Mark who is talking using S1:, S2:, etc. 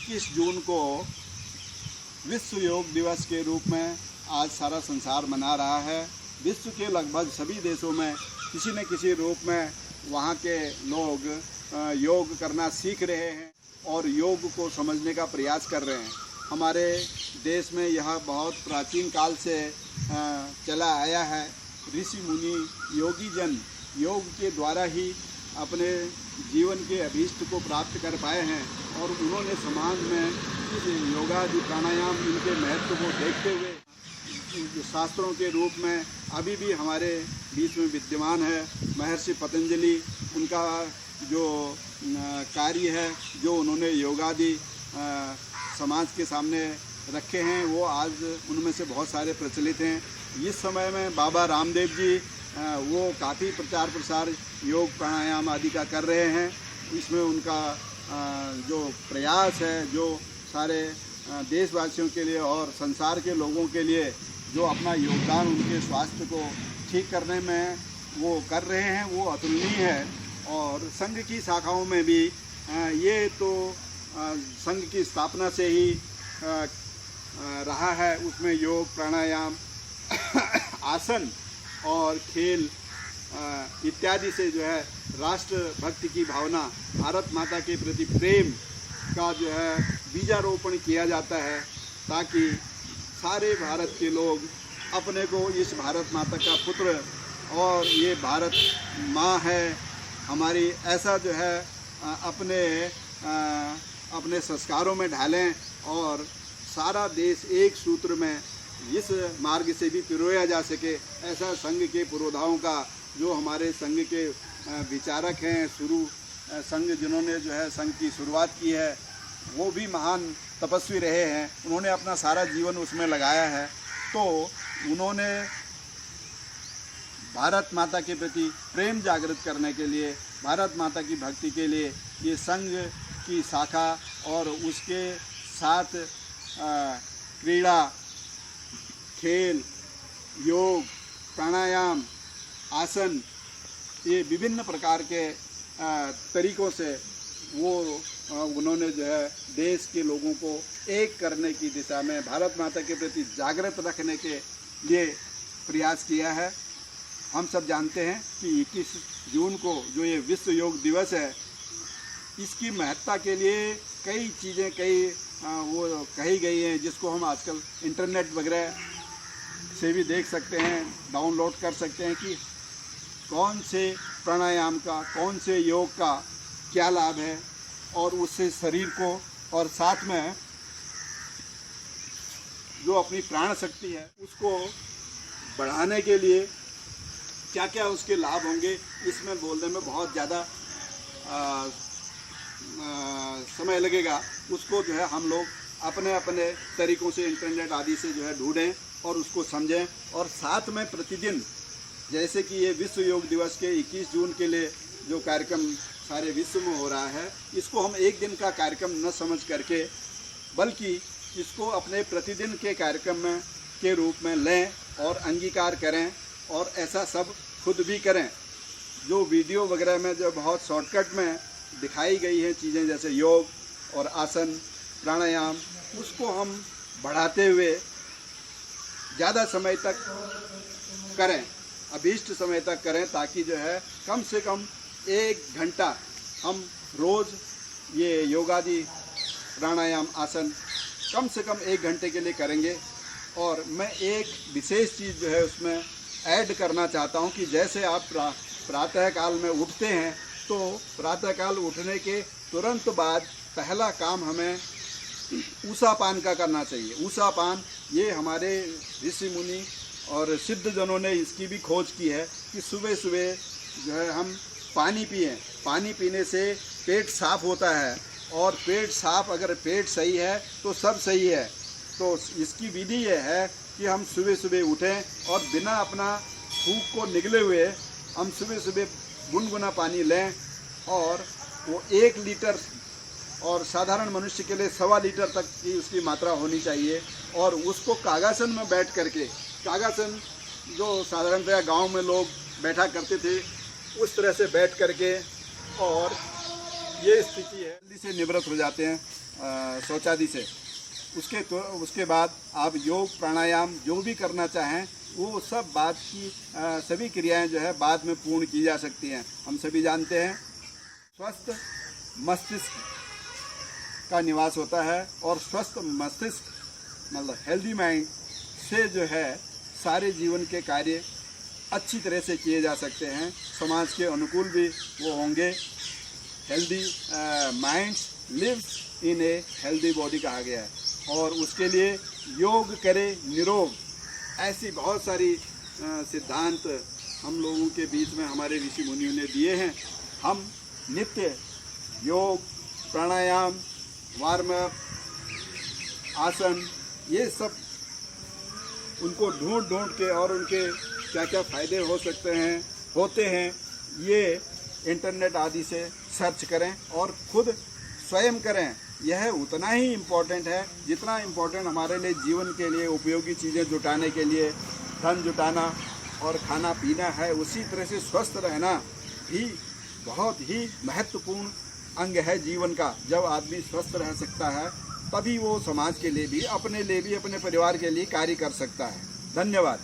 S1: 21 जून को विश्व योग दिवस के रूप में आज सारा संसार मना रहा है। विश्व के लगभग सभी देशों में किसी न किसी रूप में वहाँ के लोग योग करना सीख रहे हैं और योग को समझने का प्रयास कर रहे हैं। हमारे देश में यह बहुत प्राचीन काल से चला आया है। ऋषि मुनि योगी जन योग के द्वारा ही अपने जीवन के अभीष्ट को प्राप्त कर पाए हैं और उन्होंने समाज में इस योगादि प्राणायाम इनके महत्व को देखते हुए शास्त्रों के रूप में अभी भी हमारे बीच में विद्यमान है। महर्षि पतंजलि, उनका जो कार्य है, जो उन्होंने योगादि समाज के सामने रखे हैं, वो आज उनमें से बहुत सारे प्रचलित हैं। इस समय में बाबा रामदेव जी वो काफ़ी प्रचार प्रसार योग प्राणायाम आदि का कर रहे हैं। इसमें उनका जो प्रयास है, जो सारे देशवासियों के लिए और संसार के लोगों के लिए जो अपना योगदान उनके स्वास्थ्य को ठीक करने में वो कर रहे हैं, वो अतुलनीय है। और संघ की शाखाओं में भी ये तो संघ की स्थापना से ही रहा है। उसमें योग प्राणायाम आसन और खेल इत्यादि से जो है राष्ट्र भक्ति की भावना, भारत माता के प्रति प्रेम का जो है बीजारोपण किया जाता है, ताकि सारे भारत के लोग अपने को इस भारत माता का पुत्र और ये भारत माँ है हमारी, ऐसा जो है अपने संस्कारों में ढालें और सारा देश एक सूत्र में इस मार्ग से भी पिरोया जा सके। ऐसा संघ के पुरोधाओं का, जो हमारे संघ के विचारक हैं, संघ जिन्होंने जो है संघ की शुरुआत की है, वो भी महान तपस्वी रहे हैं। उन्होंने अपना सारा जीवन उसमें लगाया है। तो उन्होंने भारत माता के प्रति प्रेम जागृत करने के लिए, भारत माता की भक्ति के लिए ये संघ की शाखा और उसके साथ क्रीड़ा, खेल, योग, प्राणायाम, आसन, ये विभिन्न प्रकार के तरीक़ों से वो उन्होंने जो है देश के लोगों को एक करने की दिशा में भारत माता के प्रति जागृत रखने के लिए प्रयास किया है। हम सब जानते हैं कि 21 जून को जो ये विश्व योग दिवस है, इसकी महत्ता के लिए कई चीज़ें वो कही गई हैं, जिसको हम आजकल इंटरनेट वगैरह से भी देख सकते हैं, डाउनलोड कर सकते हैं कि कौन से प्राणायाम का, कौन से योग का क्या लाभ है और उससे शरीर को और साथ में जो अपनी प्राण शक्ति है उसको बढ़ाने के लिए क्या क्या उसके लाभ होंगे, इसमें बोलने में बहुत ज़्यादा समय लगेगा। उसको जो है हम लोग अपने अपने तरीक़ों से इंटरनेट आदि से जो है ढूंढें और उसको समझें। और साथ में प्रतिदिन, जैसे कि ये विश्व योग दिवस के 21 जून के लिए जो कार्यक्रम सारे विश्व में हो रहा है, इसको हम एक दिन का कार्यक्रम न समझ करके, बल्कि इसको अपने प्रतिदिन के कार्यक्रम में के रूप में लें और अंगीकार करें और ऐसा सब खुद भी करें। जो वीडियो वगैरह में जो बहुत शॉर्टकट में दिखाई गई हैं चीज़ें, जैसे योग और आसन प्राणायाम, उसको हम बढ़ाते हुए ज़्यादा समय तक करें, अभीष्ट समय तक करें, ताकि जो है कम से कम 1 घंटा हम रोज़ ये योगादि प्राणायाम आसन कम से कम 1 घंटे के लिए करेंगे। और मैं एक विशेष चीज़ जो है उसमें ऐड करना चाहता हूँ कि जैसे आप प्रातःकाल में उठते हैं, तो प्रातःकाल उठने के तुरंत बाद पहला काम हमें ऊषापान का करना चाहिए। ऊषापान ये हमारे ऋषि मुनि और सिद्ध जनों ने इसकी भी खोज की है कि सुबह सुबह जो है हम पानी पिएं। पानी पीने से पेट साफ होता है और पेट साफ, अगर पेट सही है तो सब सही है। तो इसकी विधि ये है कि हम सुबह सुबह उठें और बिना अपना भूख को निगले हुए हम सुबह सुबह गुनगुना पानी लें, और वो 1 लीटर और साधारण मनुष्य के लिए 1.25 लीटर तक की उसकी मात्रा होनी चाहिए। और उसको कागासन में बैठ करके, कागासन जो साधारणतः गांव में लोग बैठा करते थे, उस तरह से बैठ करके, और ये स्थिति है, जल्दी से निवृत्त हो जाते हैं। शौचादि से। उसके बाद आप योग प्राणायाम जो भी करना चाहें वो सब बाद की सभी क्रियाएं जो है बाद में पूर्ण की जा सकती हैं। हम सभी जानते हैं स्वस्थ मस्तिष्क का निवास होता है और स्वस्थ मस्तिष्क मतलब हेल्दी माइंड से जो है सारे जीवन के कार्य अच्छी तरह से किए जा सकते हैं, समाज के अनुकूल भी वो होंगे। Healthy minds lives in a healthy body कहा गया है और उसके लिए योग करे निरोग, ऐसी बहुत सारी सिद्धांत हम लोगों के बीच में हमारे ऋषि मुनियों ने दिए हैं। हम नित्य योग प्राणायाम वार्म अप आसन ये सब उनको ढूंढ के और उनके क्या क्या फ़ायदे होते हैं ये इंटरनेट आदि से सर्च करें और खुद स्वयं करें। यह उतना ही इम्पोर्टेंट है जितना इम्पोर्टेंट हमारे लिए जीवन के लिए उपयोगी चीज़ें जुटाने के लिए धन जुटाना और खाना पीना है, उसी तरह से स्वस्थ रहना भी बहुत ही महत्वपूर्ण अंग है जीवन का। जब आदमी स्वस्थ रह सकता है तभी वो समाज के लिए भी अपने लिए भी अपने परिवार के लिए कार्य कर सकता है। धन्यवाद।